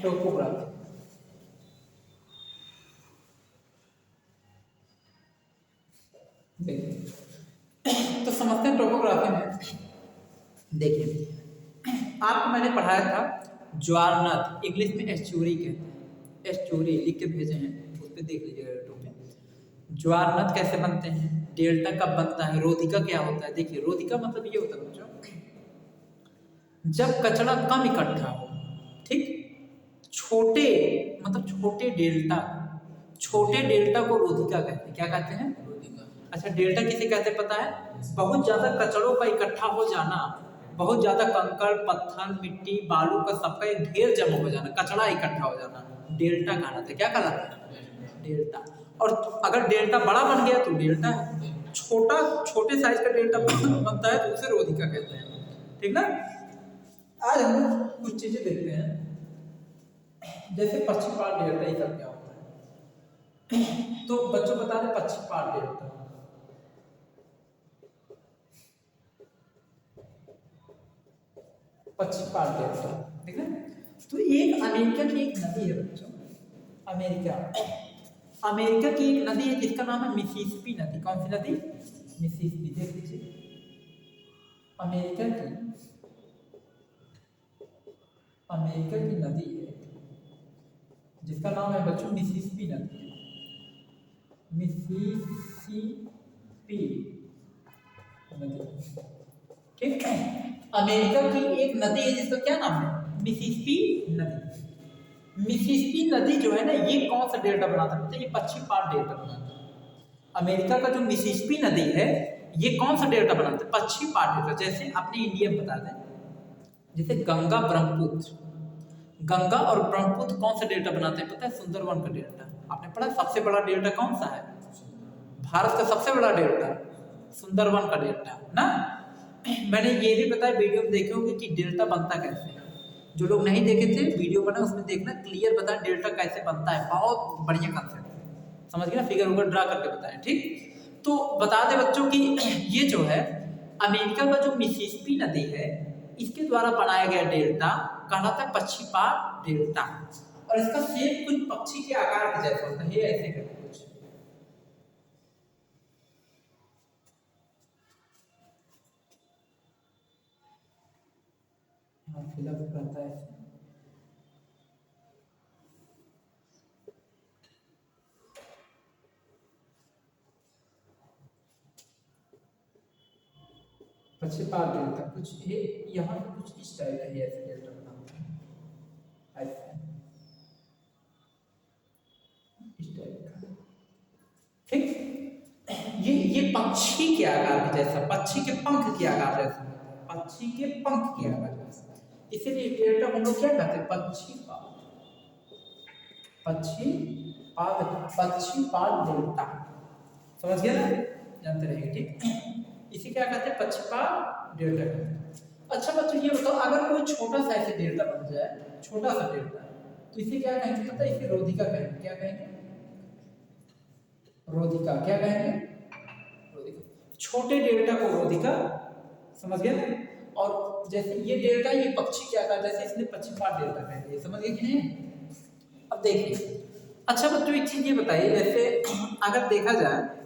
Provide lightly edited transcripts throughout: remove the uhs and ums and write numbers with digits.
Topography. देखिए तो समझते हैं टोपोग्राफी में। देखिए आपको मैंने पढ़ाया था ज्वारनद, इंग्लिश में एस्चुरी कहते हैं, एस्चुरी लिख के भेजे हैं, उस पर देख लीजिएगा यूट्यूब में। ज्वारनद कैसे बनते हैं, डेल्टा कब बनता है, रोधिका क्या होता है। देखिए रोधिका मतलब ये होता है बच्चों, जब कचरा कम इकट्ठा हो, ठीक, छोटे मतलब छोटे डेल्टा को रोधिका कहते हैं। क्या कहते हैं, रोधिका। अच्छा डेल्टा किसे कहते हैं पता है, बहुत ज्यादा कचड़ों का इकट्ठा हो जाना, बहुत ज्यादा कंकड़ पत्थर मिट्टी बालू का सबका एक ढेर जमा हो जाना, कचड़ा इकट्ठा हो जाना, डेल्टा कहलाता है। क्या कहलाता है, डेल्टा। और अगर डेल्टा बड़ा बन गया तो डेल्टा है, छोटे साइज का डेल्टा बनता है तो उसे रोधिका कहते हैं। ठीक ना। आज हम कुछ चीजें देखते हैं, जैसे पक्षीपात डेल्टा ही सब क्या होता है। तो बच्चों बता दें पक्षीपात डेल्टा, पक्षीपात डेल्टा, ठीक है। तो एक अमेरिका की एक नदी है बच्चों, अमेरिका की एक नदी है जिसका नाम है मिसिसिपी नदी। कौन सी नदी, मिसिसिपी। देख लीजिए अमेरिका की नदी है जिसका नाम है बच्चों मिसिसिपी नदी, मिसिसिपी नदी। ठीक है, अमेरिका की एक नदी है जिसका क्या नाम है, मिसिसिपी नदी। मिसिसिपी नदी जो है ना, ये कौन सा डेल्टा बनाता है, ये पक्षीपात डेल्टा बनाता है। अमेरिका का जो मिसिसिपी नदी है ये कौन सा डेल्टा बनाता है, पक्षीपात डेल्टा। जैसे अपने इंडिया में बता दें, जैसे गंगा और ब्रह्मपुत्र कौन सा डेल्टा बनाते हैं पता है, सुंदरवन का डेल्टा। आपने पढ़ा सबसे बड़ा डेल्टा कौन सा है, भारत का सबसे बड़ा डेल्टा सुंदरवन का डेल्टा ना। मैंने ये भी बताया वीडियो में देखे होंगे कि डेल्टा बनता कैसे है। जो लोग नहीं देखे थे वीडियो बना उसमें देखना, क्लियर बताया डेल्टा कैसे बनता है, बहुत बढ़िया कंसेप्ट, समझ गए ना, फिगर उगर ड्रा करके बताया। ठीक, तो बता दे बच्चों कि ये जो है अमेरिका का जो मिसिसिपी नदी है इसके द्वारा बनाया गया डेल्टा कहलाता है पक्षीपात डेल्टा। और इसका शेप कुछ पक्षी के आकार के जैसा होता है, ऐसे करके कुछ। फिलअप करता है पक्षीपात डेल्टा कुछ ये यहाँ पे कुछ इस टाइप का ऐसे डेल्टा बनाते हैं, ऐसे इस टाइप का। ठीक, ये पक्षी के आकार के जैसा, पक्षी के पंख के आकार जैसा, पक्षी के पंख के आकार जैसा, इसीलिए डेल्टा हम लोग क्या कहते हैं, पक्षीपात डेल्टा। समझ गए ना, जानते रहेंगे। ठीक, इसे क्या कहते हैं, पक्षीपात डेल्टा कहते हैं। अच्छा बच्चों ये बताओ, अगर कोई छोटा सा ऐसे डेल्टा बन जाए, छोटा सा डेल्टा, तो इसे क्या कहेंगे पता है, इसे रोधिका कहेंगे। क्या कहेंगे, रोधिका। क्या कहेंगे, रोधिका। छोटे डेल्टा को रोधिका, समझ गए ना। और जैसे ये डेल्टा ये पक्षी क्या कहता है, जैसे इसने पक्षीपात डेल्टा कह दिया, समझ गए कि नहीं। अब देखिए अच्छा बच्चों एक चीज ये बताइए, जैसे अगर देखा जाए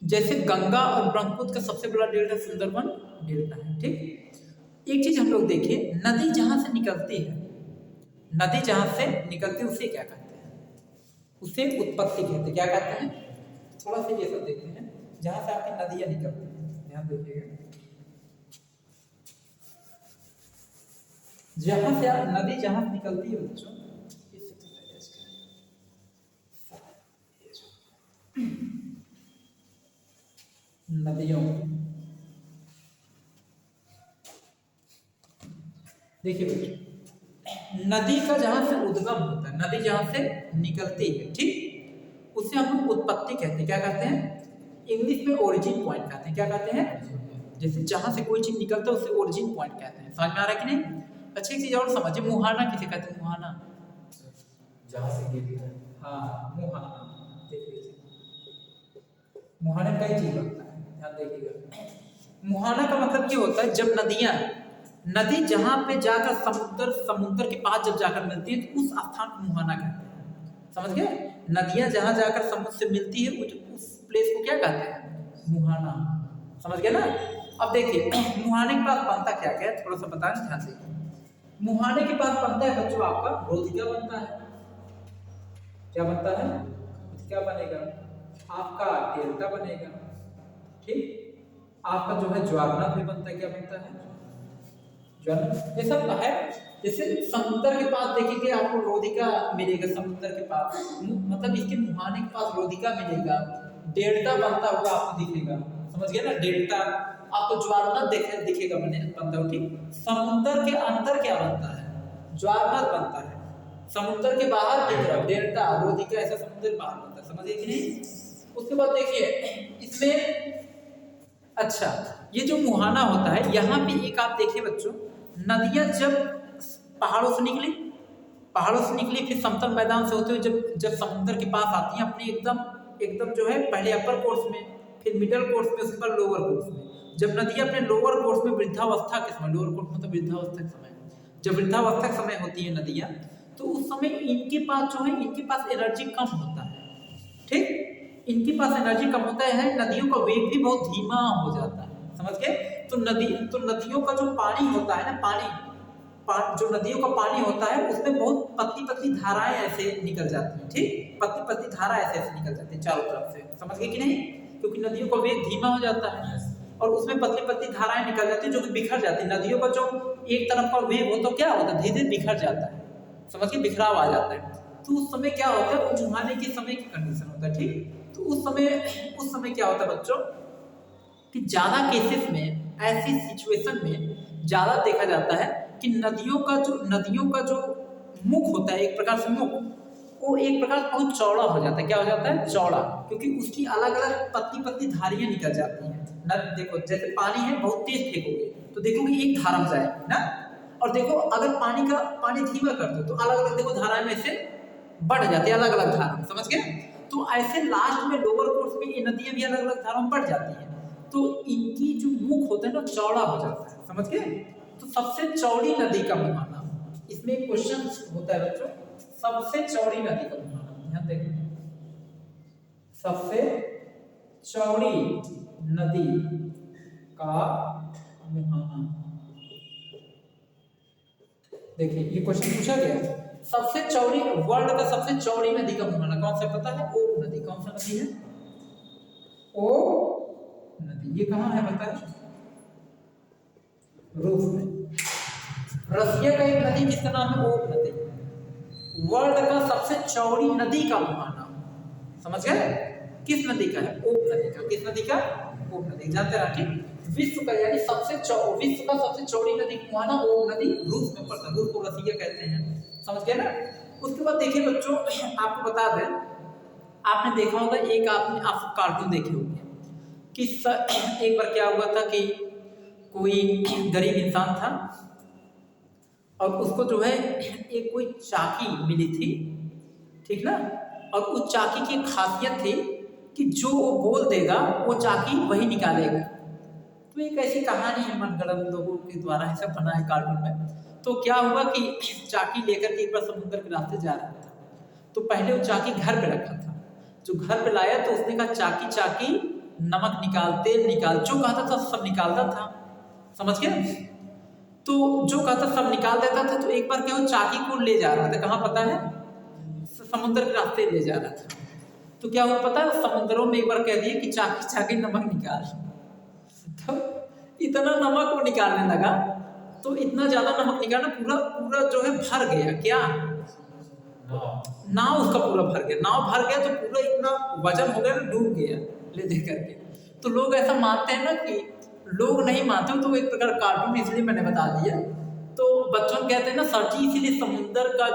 जैसे गंगा और ब्रह्मपुत्र का सबसे बड़ा डेल्टा सुंदरवन डेल्टा है। ठीक, एक चीज हम लोग देखिए, नदी जहां से निकलती है, उसे क्या कहते हैं, उसे उत्पत्ति कहते हैं। क्या कहते हैं, थोड़ा सा ये सब देखते हैं, जहां से आपकी नदियां निकलती हैं, ध्यान देखिएगा, जहां से नदी जहां से निकलती है बच्चों, नदियों, देखिए बच्चों, नदी का जहां से उद्गम होता है, नदी जहां से निकलती है, ठीक, उसे हम लोग उत्पत्ति कहते हैं। क्या कहते हैं, इंग्लिश में ओरिजिन पॉइंट कहते हैं। क्या कहते हैं, जैसे जहां से कोई चीज निकलता है उसे ओरिजिन पॉइंट कहते हैं। समझ में आ रहा है कि नहीं। अच्छी चीज और समझिए, मुहाना किसे कहते हैं, मुहाना, जहां से गिरती है, हाँ मुहाना। देख लीजिए मुहाने कई चीज बनता है, ध्यान देखिएगा। मुहाना का मतलब क्या होता है, जब नदियां नदी जहां पे जाकर समुद्र के पास जब जाकर मिलती है तो उस स्थान को मुहाना कहते हैं। समझ गए? नदियां जहां जाकर समुद्र से मिलती है उस प्लेस को क्या कहते हैं? मुहाना। समझ गए ना? अब देखिए मुहाने के पास बनता क्या क्या है, थोड़ा सा बताएं ध्यान से। मुहाने के पास बनता है बच्चों आपका रोधिका बनता है। क्या बनता है? क्या बनेगा? आपका डेल्टा बनेगा। ठीक, आपका जो है ज्वारनद भी बनता है। क्या बनता है? ज्वारनद। ये सब है। जैसे समुद्र के पास देखेंगे आपको रोधिका मिलेगा, समुद्र के पास मतलब इसके मुहाने के पास रोधिका मिलेगा, डेल्टा बनता हुआ आपको दिखेगा। समझ गए ना? डेल्टा आपको ज्वारनद दिखेगा बनता हुआ। ठीक, समुद्र के अंदर क्या बनता है? ज्वारनद बनता है। समुद्र के बाहर की तरफ डेल्टा रोधिका, ऐसा समुद्र के बाहर बनता है। समझ गए कि नहीं? उसके बाद देखिए इसमें, अच्छा ये जो मुहाना होता है यहाँ पे एक आप देखिए बच्चों, नदियां जब पहाड़ों से निकली फिर समतल मैदान से होते हुए जब समुद्र के पास आती हैं अपने एकदम जो है पहले अपर कोर्स में, फिर मिडिल कोर्स में, उसके बाद लोअर कोर्स में। जब नदियां अपने लोअर कोर्स में वृद्धावस्था के समय, लोअर कोर्स मतलब वृद्धावस्था के समय, जब वृद्धावस्था के समय होती है नदियां, तो उस समय इनके पास जो है इनके पास एनर्जी कम होता है। ठीक, इनके पास एनर्जी कम होता है, नदियों का वेग भी बहुत धीमा हो जाता है। समझ गए? तो नदियों का जो पानी होता है ना, जो नदियों का पानी होता है उसमें बहुत पतली पतली धाराएं ऐसे निकल जाती हैं। ठीक, पतली पतली धारा ऐसे निकल जाती है चारों तरफ से। समझ गए कि नहीं? क्योंकि नदियों का वेग धीमा हो जाता है और उसमें पतली पतली धाराएं निकल जाती है जो कि बिखर जाती है। नदियों का जो एक तरफ का वेग हो तो क्या होता है, धीरे धीरे बिखर जाता है। समझ के? बिखराव आ जाता है। तो उस समय क्या होता है, वो मुहाने के समय की कंडीशन होता है। ठीक, तो उस समय क्या होता है बच्चों कि ज्यादा केसेस में, ऐसी सिचुएशन में ज्यादा देखा जाता है कि नदियों का जो मुख होता है, एक प्रकार से मुख, वो एक प्रकार से बहुत चौड़ा हो जाता है। क्या हो जाता है? चौड़ा, क्योंकि उसकी अलग अलग पतली पतली धारियां निकल जाती हैं। देखो जैसे पानी है, बहुत तेज फेंकोगे तो देखोगे एक धारा में जाएगी ना, और देखो अगर पानी धीमा कर दो तो अलग अलग देखो धाराएं में से बढ़ जाती है, अलग अलग धारा। समझ गए? तो ऐसे लास्ट में लोअर कोर्स में ये नदियां भी अलग अलग धाराओं में बढ़ जाती हैं, तो इनकी जो मुख होता है ना चौड़ा हो जाता है। समझ गए? तो सबसे चौड़ी नदी का मुहाना, इसमें क्वेश्चन होता है बच्चों, सबसे चौड़ी नदी का मुहाना। ध्यान देखिए, सबसे चौड़ी नदी का मुहाना। देखिए ये क्वेश्चन पूछा गया, सबसे चौड़ी, वर्ल्ड का सबसे चौड़ी नदी का मुहाना कौन सा पता है? ओब नदी। कौन सा नदी है? ओब नदी। ये कहाँ है बताइए? रूस में। रसिया का एक नदी जिसका नाम है ओब नदी। वर्ल्ड का सबसे चौड़ी नदी का मुहाना, समझ गए? किस नदी का है? ओब नदी का। किस नदी का? ओब नदी। जानते हैं? ठीक, विश्व का यानी विश्व का सबसे चौड़ी नदी का मुहाना ओब नदी रूस में पड़ता है। रूस को रसिया कहते हैं। समझ गए ना? उसके बाद देखिए बच्चों, आपको बता दें, आपने देखा होगा आप कार्टून देखे होंगे कि एक बार क्या हुआ था कि कोई गरीब इंसान था और उसको जो है एक कोई चाकी मिली थी। ठीक ना? और उस चाकी की खासियत थी कि जो वो बोल देगा वो चाकी वही निकालेगा। तो एक ऐसी कहानी है मनगढ़ंत लोगों के द्वारा ऐसा बना है कार्टून में। तो क्या हुआ कि चाकी लेकर के एक बार समुद्र के रास्ते जा रहा था, तो पहले वो चाकी घर पे रखा था। जो घर पे लाया तो उसने कहा चाकी नमक निकाल, तेल निकाल, जो कहता था सब निकालता था। समझ गए? तो जो कहता सब निकाल देता था। तो एक बार क्या वो चाकी को ले जा रहा था, कहाँ पता है? समुद्र के रास्ते ले जा रहा था। तो क्या हुआ पता है? समुद्रों में एक बार कह दिया कि चाकी नमक निकाल। तो इतना नमक वो निकालने लगा, तो इतना ज्यादा नमक निकालना पूरा जो है भर गया। क्या? नाव उसका पूरा भर गया। नाव भर गया तो पूरा इतना वजन हो गया ना, डूब गया ले दे करके। तो लोग ऐसा मानते हैं ना, कि लोग नहीं मानते तो एक प्रकार कार्टून इसलिए मैंने बता दिया। तो बच्चों कहते हैं ना सर जी, इसीलिए समुद्र का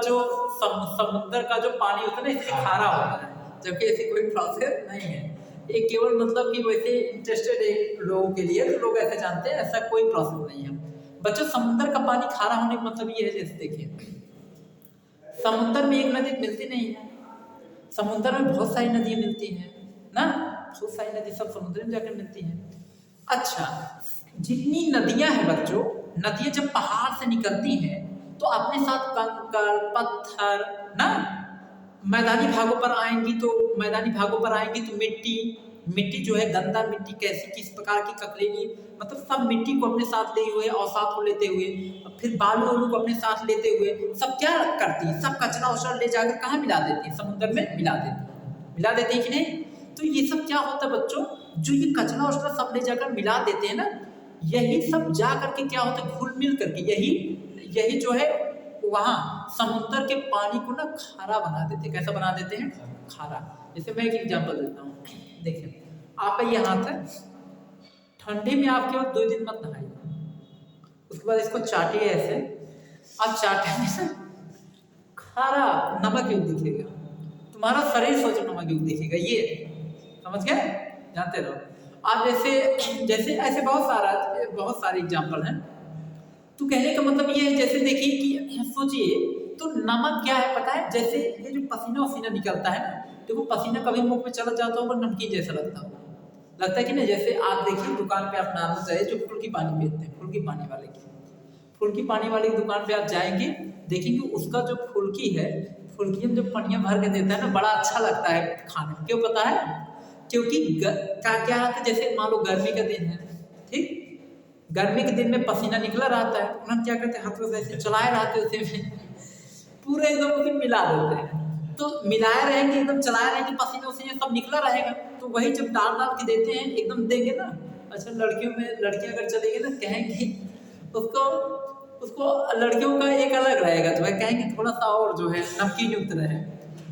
जो पानी होता है ना इसलिए खारा होता है, जबकि ऐसी कोई प्रोसेस नहीं है। ये केवल मतलब कि वैसे इंटरेस्टेड लोगों के लिए, तो लोग ऐसे जानते हैं, ऐसा कोई प्रोसेस नहीं है बच्चों। समुद्र का पानी खारा होने का मतलब ये है, जैसे देखिए समुद्र में एक नदी मिलती नहीं है, समुद्र में बहुत सारी नदियां मिलती हैं ना, बहुत सारी नदी सब समुद्र में जाकर मिलती हैं। अच्छा, जितनी नदियां हैं बच्चों नदियां जब पहाड़ से निकलती हैं तो अपने साथ कंकड़ पत्थर ना, मैदानी भागों पर आएंगी तो मिट्टी, मिट्टी जो है गंदा मिट्टी कैसी किस प्रकार की ककड़ेली, मतलब सब मिट्टी को अपने साथ लिए हुए, अवसाद को लेते हुए, फिर बालू वालू को अपने साथ लेते हुए सब क्या करती है, सब कचरा उचरा ले जाकर कहाँ मिला देती है, समुद्र में मिला देती है कि नहीं। तो ये सब क्या होता है बच्चों, जो ये कचरा उचरा सब ले जाकर मिला देते हैं ना, यही सब जा करके क्या होता है, घुल मिल करके यही जो है वहाँ समुद्र के पानी को ना खारा बना देते हैं। कैसा बना देते हैं, खारा। जैसे मैं एक एग्जांपल देता हूँ, देखिए आपका ये हाथ है, ठंडी में आप केवल 2 दिन मत नहाइए, उसके बाद इसको चाटिए ऐसे, आप चाटने से खारा नमक युक्त दिखेगा, तुम्हारा शरीर सोचो नमक युक्त दिखेगा, ये समझ गए, जानते रहो आप। जैसे ऐसे बहुत सारे एग्जाम्पल हैं। तो कहने का मतलब ये है, जैसे देखिए कि सोचिए तो नमक क्या है पता है, जैसे ये जो पसीना वसीना निकलता है ना, देखो पसीना कभी मुंह में चला जाता होगा, नमकीन जैसा लगता है कि नहीं। जैसे आप देखिए दुकान पे आप नॉर्मल जाइए, जो फुल्की पानी बेचते हैं, फुल्की पानी वाले की दुकान पे आप जाएंगे, देखेंगे उसका जो फुल्की है, फुल्की में जो पनिया भर के देता है ना, बड़ा अच्छा लगता है खाने में। क्यों पता है, क्योंकि क्या है, जैसे मान लो गर्मी का दिन है, ठीक, गर्मी के दिन में पसीना निकला रहता है, उन्होंने क्या करते हैं, हाथों से ऐसे चलाए रहते हैं, उसे पूरे एकदम उसे मिला देते हैं। तो मिलाए रहेंगे, एकदम चलाए रहेंगे, पसीना वसीना सब निकला रहेगा, तो वही जब डाल के देते हैं, एकदम देंगे ना। अच्छा लड़कियां अगर चलेगी ना, कहेंगी उसको लड़कियों का एक अलग रहेगा, तो वह कहेंगे थोड़ा सा और जो है नमकीन युक्त रहे,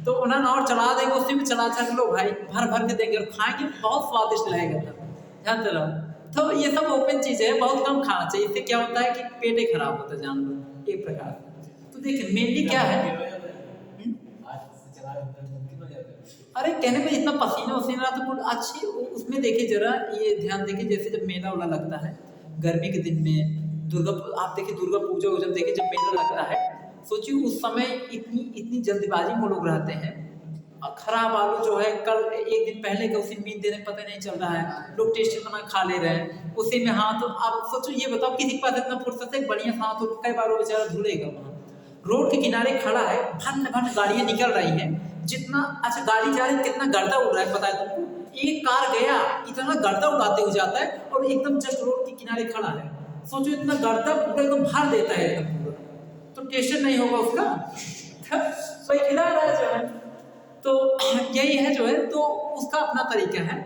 तो उन्होंने और चला देंगे, उसी में चला लो भाई, भर के देंगे और खाएंगे, बहुत स्वादिष्ट लगेगा। तब ध्यान दे रहा। तो ये सब ओपन चीज़ है, बहुत कम खाना चाहिए, इससे क्या होता है कि पेट ही खराब होता है, जान लो एक प्रकार से। तो देखिए मेनली क्या है, अरे कहने में इतना पसीना वसीना तो कुछ अच्छी, उसमें देखिए जरा ये ध्यान देखिए, जैसे जब मेला वाला लगता है गर्मी के दिन में, आप देखिए दुर्गा पूजा जब देखिए जब मेला लगता है, सोचिए उस समय इतनी जल्दबाजी में लोग रहते हैं, खराब आलू जो है कल एक दिन पहले का उसी मीन देने पता नहीं चल रहा है, लोग टेस्ट बना खा ले रहे हैं उसी में। हाँ तो आप सोचो, ये बताओ किसी के पास इतना फुर्सत है बढ़िया सा, तो कई बार वो बेचारा धुलेगा वहाँ, रोड के किनारे खड़ा है, भन गाड़ियाँ निकल रही हैं, जितना अच्छा गाड़ी जा रही है, कितना गर्दा उड़ रहा है पता है तुमको, एक कार गया इतना गर्दा उड़ाते हुए जाता है, और एकदम जस्ट रोड के किनारे खड़ा है, सोचो इतना गर्दा पूरा एकदम भर देता है एकदम पूरा, तो टेस्ट नहीं होगा उसका, कोई खिला रहा है जो है। तो यही है जो है, तो उसका अपना तरीका है।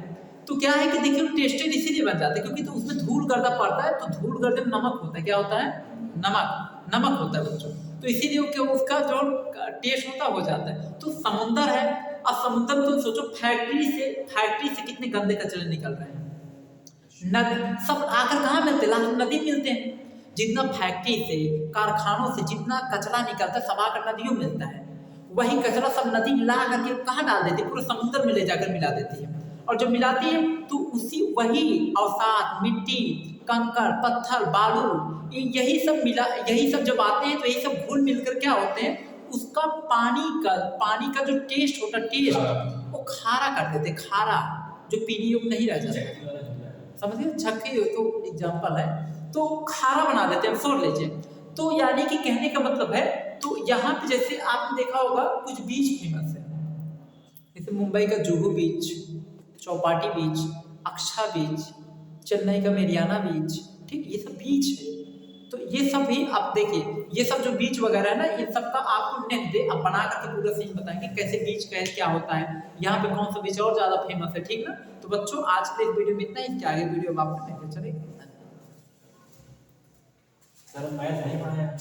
तो क्या है कि देखिए टेस्टेड इसीलिए बन जाता है क्योंकि तो उसमें धूल गर्दा पड़ता है, तो धूल गर्दे में नमक होता है, क्या होता है, नमक होता है बच्चों, तो इसीलिए क्या उसका जो टेस्ट होता है हो जाता है। तो समुंदर है, अब समुद्र में तो सोचो फैक्ट्री से कितने गंदे कचरे निकल रहे हैं, नदी सब आकर कहाँ मिलते हैं, नदी मिलते हैं, जितना फैक्ट्री से कारखानों से जितना कचरा निकलता है सब आकर नदियों मिलता है, वही कचरा सब नदी ला करके कहाँ डाल देती है, पूरे समुद्र में ले जाकर मिला देती है, और जब मिलाती है तो वही अवसाद, मिट्टी, कंकड़, पत्थर, बालू, यही सब जब आते हैं तो यही सब घुल मिलकर क्या होते हैं, उसका पानी का जो टेस्ट होता है वो खारा कर देते, खारा जो पीने योग्य नहीं रह जाता, समझिए, छक्के तो एग्जाम्पल है, तो खारा बना देते हैं, सोच लीजिए। तो यानी कि कहने का मतलब है, तो यहाँ पे जैसे आपने देखा होगा कुछ बीच फेमस है, जैसे मुंबई का जुहू बीच, चौपाटी बीच, अक्सा बीच, चेन्नई का मेरियाना बीच, ठीक, ये सब बीच है। तो ये सब भी आप देखिए, ये सब जो बीच वगैरह है ना, ये सब का आपको नेक्स्ट डे आप बना करके पूरा सीन बताएंगे कैसे बीच का क्या होता है, यहाँ पे कौन सा बीच और ज़्यादा फेमस है, ठीक ना। तो बच्चों आज के इस वीडियो में इतना ही, आगे वीडियो में आपको चलेगा। सर मैथ नहीं पढ़ाया।